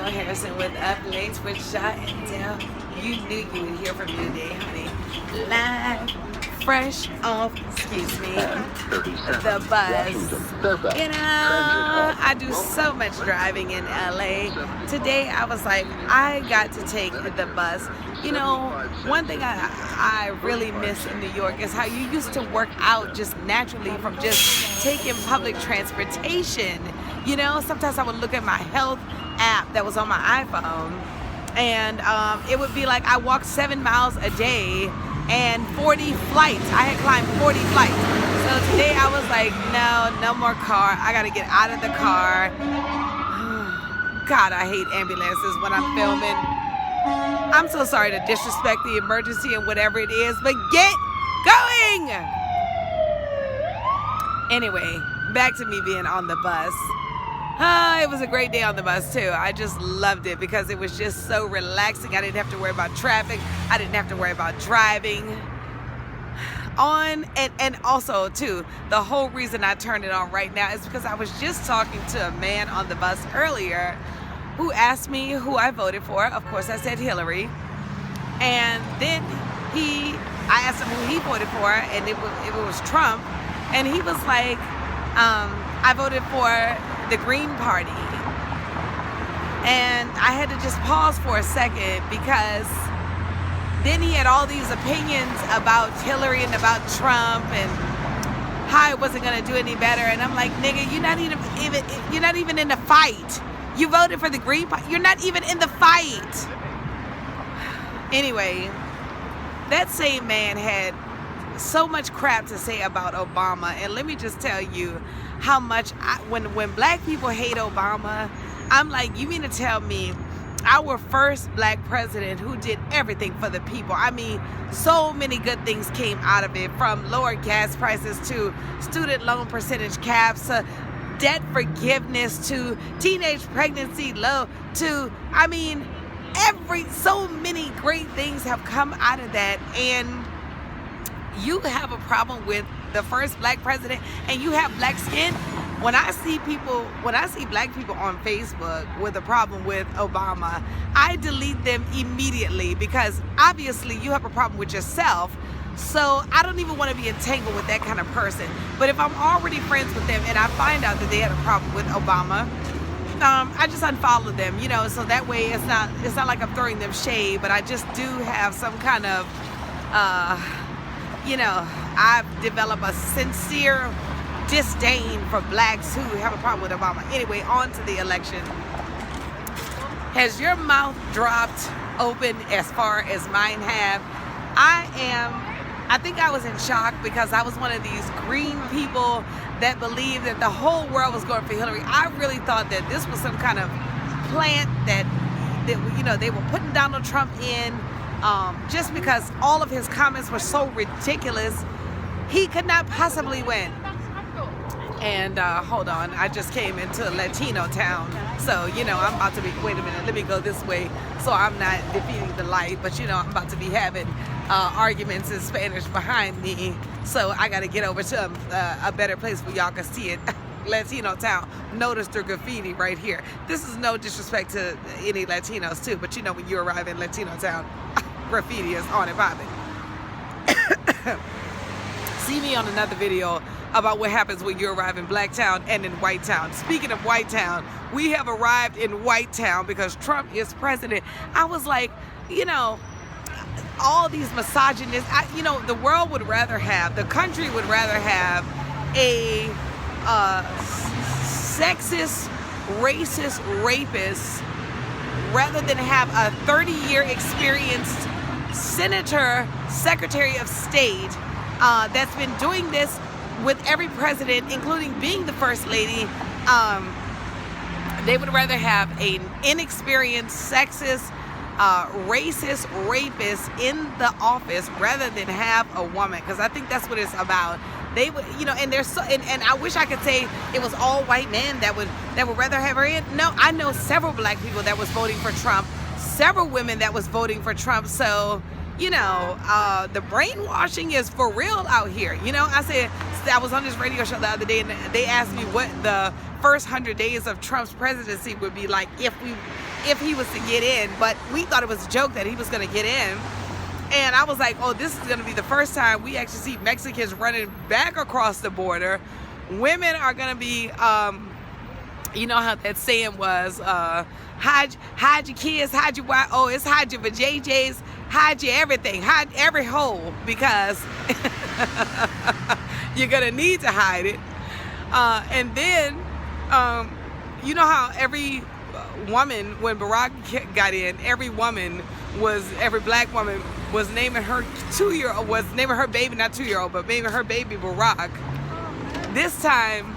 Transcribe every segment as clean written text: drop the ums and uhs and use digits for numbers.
Harrison with Up Late with Shaw and Dell. You knew you would hear from me today, honey. Live, fresh off, excuse me, the bus. You know, I do so much driving in LA. Today I was like, I got to take the bus. You know, one thing I really miss in New York is how you used to work out just naturally from just taking public transportation. You know, sometimes I would look at my health app that was on my iPhone, and it would be like I walked 7 miles a day and 40 flights. I had climbed 40 flights. So today I was like, no more car. I got to get out of the car. God, I hate ambulances when I'm filming. I'm so sorry to disrespect the emergency and whatever it is, but get going! Anyway, back to me being on the bus. It was a great day on the bus too. I just loved it because it was just so relaxing. I didn't have to worry about traffic. I didn't have to worry about driving. And also too, the whole reason I turned it on right now is because I was just talking to a man on the bus earlier who asked me who I voted for. Of course, I said Hillary. And then I asked him who he voted for, and it was Trump. And he was like, I voted for the Green Party. And I had to just pause for a second because then he had all these opinions about Hillary and about Trump and how I wasn't gonna do any better. And I'm like, nigga, you're not even in the fight. You voted for the Green Party. You're not even in the fight. Anyway, that same man had so much crap to say about Obama, and let me just tell you how much when black people hate Obama, I'm like, you mean to tell me our first black president who did everything for the people? I mean, so many good things came out of it, from lower gas prices to student loan percentage caps to debt forgiveness to teenage pregnancy low to, I mean, so many great things have come out of that. And you have a problem with the first black president and you have black skin. When I see black people on Facebook with a problem with Obama, I delete them immediately because obviously you have a problem with yourself. So I don't even want to be entangled with that kind of person. But if I'm already friends with them and I find out that they had a problem with Obama, I just unfollow them, you know, so that way it's not like I'm throwing them shade, but I just do have some kind of, you know, I've developed a sincere disdain for blacks who have a problem with Obama. Anyway, on to the election. Has your mouth dropped open as far as mine have? I think I was in shock because I was one of these green people that believed that the whole world was going for Hillary. I really thought that this was some kind of plant that you know, they were putting Donald Trump in just because all of his comments were so ridiculous. He could not possibly win. And hold on, I just came into Latino town, so you know I'm about to be, wait a minute, let me go this way so I'm not defeating the light, but you know I'm about to be having arguments in Spanish behind me, so I got to get over to a better place where y'all can see it. Latino town. Notice the graffiti right here. This is no disrespect to any Latinos too, but you know when you arrive in Latino town, graffiti is on and popping. See me on another video about what happens when you arrive in Black Town and in White Town. Speaking of White Town, we have arrived in White Town because Trump is president. I was like, you know, all these misogynists, you know, the world would rather have, the country would rather have a sexist, racist rapist rather than have a 30-year experienced senator, secretary of state that's been doing this with every president, including being the first lady. They would rather have an inexperienced, sexist, racist rapist in the office rather than have a woman, because I think that's what it's about. They would, you know, and there's so, and I wish I could say it was all white men that would rather have her in. No, I know several black people that was voting for Trump, several women that was voting for Trump. So, the brainwashing is for real out here. I was on this radio show the other day, and they asked me what the first 100 days of Trump's presidency would be like if he was to get in. But we thought it was a joke that he was going to get in. And I was like, oh, this is going to be the first time we actually see Mexicans running back across the border. Women are going to be, you know how that saying was, hide your kids, hide your wife. Oh, it's hide your vajayjays, hide your everything, hide every hole, because you're going to need to hide it. And then, you know how every woman, when Barack got in, every black woman was naming her 2-year-old, was naming her baby, not 2-year-old, but naming her baby Barack. This time,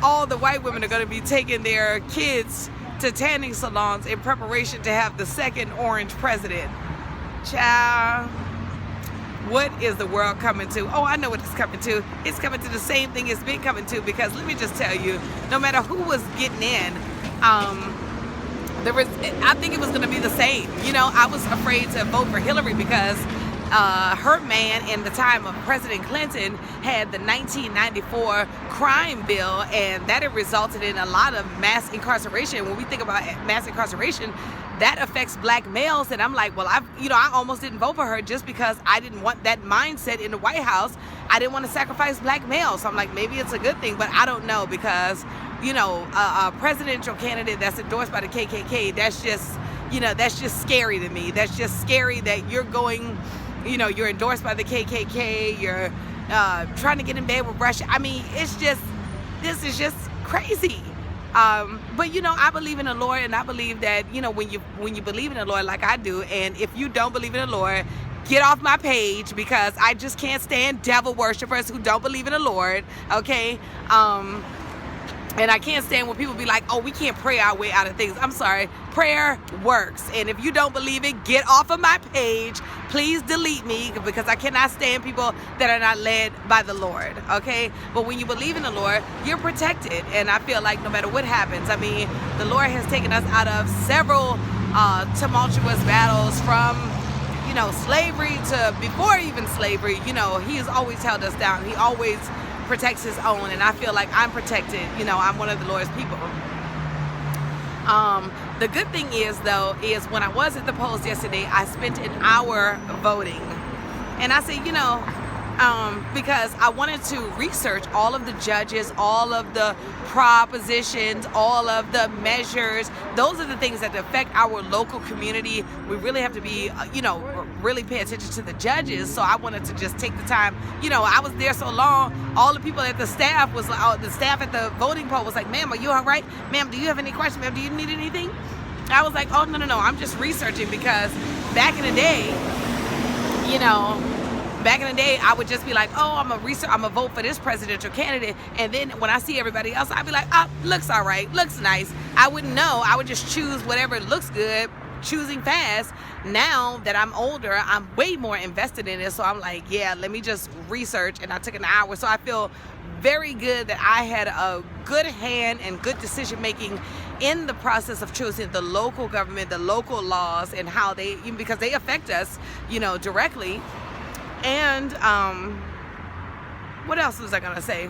all the white women are going to be taking their kids to tanning salons in preparation to have the second orange president. Child, what is the world coming to? Oh, I know what it's coming to. It's coming to the same thing it's been coming to, because let me just tell you, no matter who was getting in, I think it was going to be the same. I was afraid to vote for Hillary because her man in the time of President Clinton had the 1994 crime bill, and that had resulted in a lot of mass incarceration. When we think about mass incarceration, that affects black males, and I'm like, well, I almost didn't vote for her just because I didn't want that mindset in the White House. I didn't want to sacrifice black males. So I'm like, maybe it's a good thing, but I don't know, because a presidential candidate that's endorsed by the KKK, that's just scary to me. That's just scary that you're going, you're endorsed by the KKK, you're trying to get in bed with Russia. I mean, this is just crazy. But I believe in the Lord, and I believe that, when you believe in the Lord like I do, and if you don't believe in the Lord, get off my page, because I just can't stand devil worshipers who don't believe in the Lord, okay? And I can't stand when people be like, oh, we can't pray our way out of things. I'm sorry. Prayer works. And if you don't believe it, get off of my page. Please delete me, because I cannot stand people that are not led by the Lord, okay? But when you believe in the Lord, you're protected. And I feel like no matter what happens, I mean, the Lord has taken us out of several tumultuous battles, from, slavery to before even slavery. He has always held us down. He always protects his own, and I feel like I'm protected. I'm one of the Lord's people. The good thing is when I was at the polls yesterday, I spent an hour voting, and I said, because I wanted to research all of the judges, all of the propositions, all of the measures. Those are the things that affect our local community. We really have to be, really pay attention to the judges. So I wanted to just take the time. I was there so long, all the people at the staff was like, the staff at the voting poll was like, ma'am, are you all right? Ma'am, do you have any questions? Ma'am, do you need anything? I was like, oh, no, I'm just researching, because back in the day, I would just be like, oh, I'm gonna vote for this presidential candidate, and then when I see everybody else, I'd be like, oh, looks all right, looks nice. I wouldn't know. I would just choose whatever looks good, choosing fast. Now that I'm older, I'm way more invested in it, so I'm like, yeah, let me just research, and I took an hour. So I feel very good that I had a good hand and good decision making in the process of choosing the local government, the local laws, and how because they affect us, directly. And what else was I gonna say?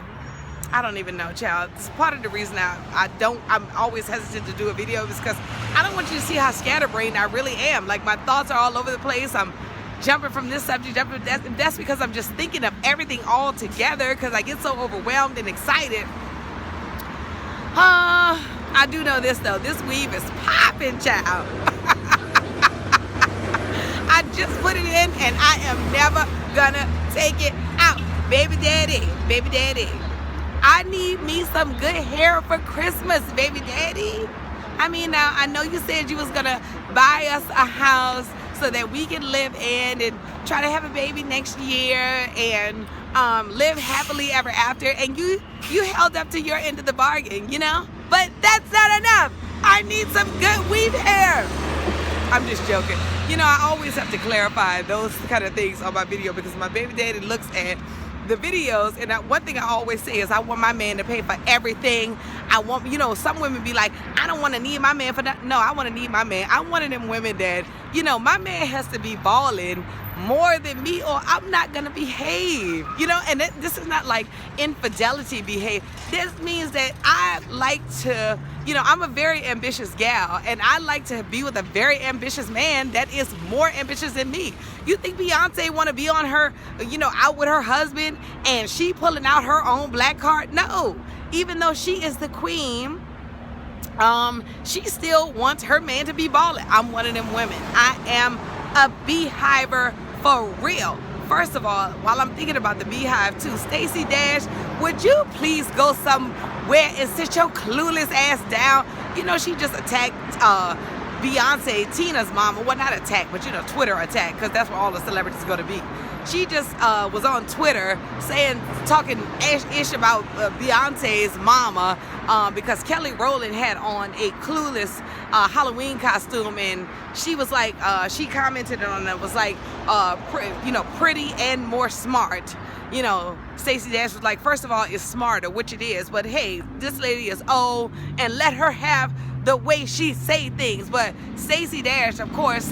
I don't even know, child. It's part of the reason I'm always hesitant to do a video, is because I don't want you to see how scatterbrained I really am. Like, my thoughts are all over the place. I'm jumping from this subject, that's because I'm just thinking of everything all together, because I get so overwhelmed and excited. I do know this though. This weave is popping, child. I just put it in, and I am never gonna take it out. Baby daddy, I need me some good hair for Christmas, baby daddy. I mean, now, I know you said you was gonna buy us a house so that we can live in and try to have a baby next year and live happily ever after, and you held up to your end of the bargain, but that's not enough. I need some good weave hair. I'm just joking. I always have to clarify those kind of things on my video, because my baby daddy looks at the videos, and one thing I always say is I want my man to pay for everything. I want, you know, some women be like, I don't want to need my man for that. No, I want to need my man. I'm one of them women that, you know, my man has to be balling more than me or I'm not gonna behave, you know. And this is not like infidelity behave. This means that I like to, you know, I'm a very ambitious gal, and I like to be with a very ambitious man that is more ambitious than me. You think Beyonce want to be on her, you know, out with her husband and she pulling out her own black card? No. Even though she is the queen, she still wants her man to be balling. I'm one of them women. I am a beehiver for real. First of all, while I'm thinking about the beehive too, Stacey Dash, would you please go somewhere and sit your clueless ass down? You know, she just attacked Beyonce, Tina's mama. Well, not attack, but you know, Twitter attack, because that's where all the celebrities go to be. She just was on Twitter talking ish about Beyonce's mama because Kelly Rowland had on a clueless Halloween costume, and she was like, she commented on it, was like, you know, pretty and more smart. You know, Stacey Dash was like, first of all, it's smarter, which it is, but hey, this lady is old, and let her have the way she say things. But Stacey Dash, of course,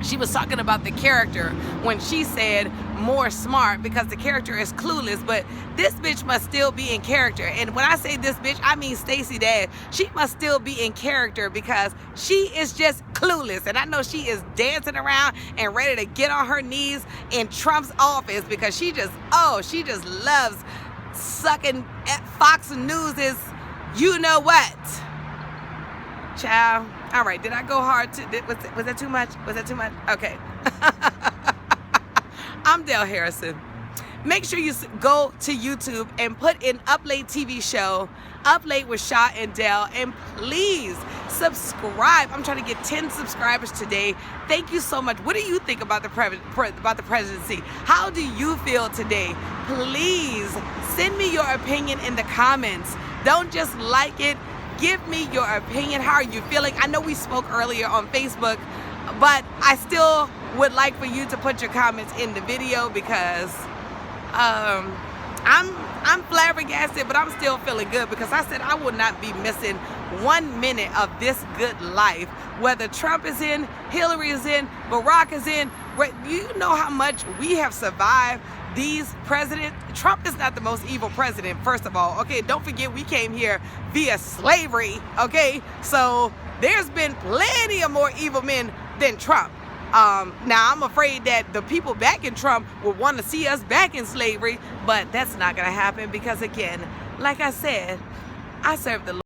she was talking about the character when she said more smart because the character is clueless, but this bitch must still be in character. And when I say this bitch, I mean Stacey Dash. She must still be in character because she is just clueless. And I know she is dancing around and ready to get on her knees in Trump's office because she just loves sucking at Fox News's you know what. Child. All right, did I go hard? Was that too much? Was that too much? Okay. I'm Dale Harrison. Make sure you go to YouTube and put in Up Late TV show, Up Late with Shaw and Dale, and please subscribe. I'm trying to get 10 subscribers today. Thank you so much. What do you think about the presidency? How do you feel today? Please send me your opinion in the comments. Don't just like it. Give me your opinion. How are you feeling? I know we spoke earlier on Facebook, but I still would like for you to put your comments in the video because I'm flabbergasted, but I'm still feeling good because I said I will not be missing 1 minute of this good life. Whether Trump is in, Hillary is in, Barack is in, you know how much we have survived these presidents. Trump is not the most evil president, first of all. Okay, don't forget we came here via slavery. Okay, so there's been plenty of more evil men than Trump. Now I'm afraid that the people back in Trump will want to see us back in slavery, but that's not gonna happen because, again, like I said, I serve the Lord.